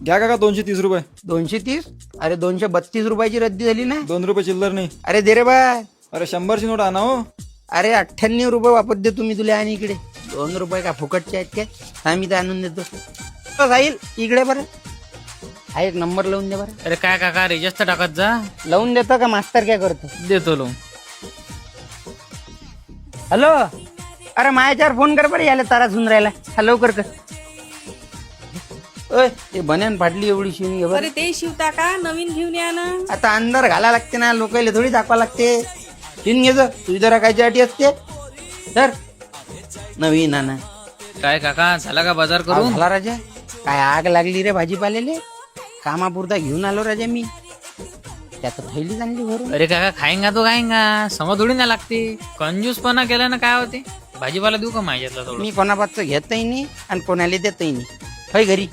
घ्या काका 230 रुपये. 230? अरे 232 रुपयाची रद्दी झाली ना. 2 रुपये चिल्लर नाही. अरे दे रे बा. अरे 100ची नोट आणा हो. अरे 98 रुपये वापस दे तुम्ही तुला आणि इकडे 2 रुपये का फुकटचे आहेत काय? आम्ही तर आणून देतो. जाईल इकडे बरं. हा एक नंबर लावून दे बरं. अरे काय काका रिचार्ज तर टाकत जा. लावून देतो का मास्तर काय करतो? देतो लो. हॅलो. अरे माझ्यावर फोन कर बरं. याला तारा सुन राहिला. हा लवकर कर. ओय ते बन्यान फाटली एवढी शिवून घे बरं. अरे ते शिवता का नवीन घेऊन या ना. आता अंदर घाला लागते ना. लोकायला थोडी दाखवा लागते. शिवून घे जा. तुझी जरा कायची अटी असते तर नवीन आणा. काय काका झाला का बाजार करून? झाला राजा. काय आग लागली रे भाजीपाल्याले. कामापुरता घेऊन आलो राजा मी. त्यात थैली आणली भरून. अरे काका खाईंगा तो खाईंगा समज थोडी ना लागते. कंजूसपणा केल्यानं काय होते? भाजीपाला देऊ का माझ्यातला थोडं? मी कोणापासचं घेतही नाही आणि कोणाला देतही नाही. होय घरी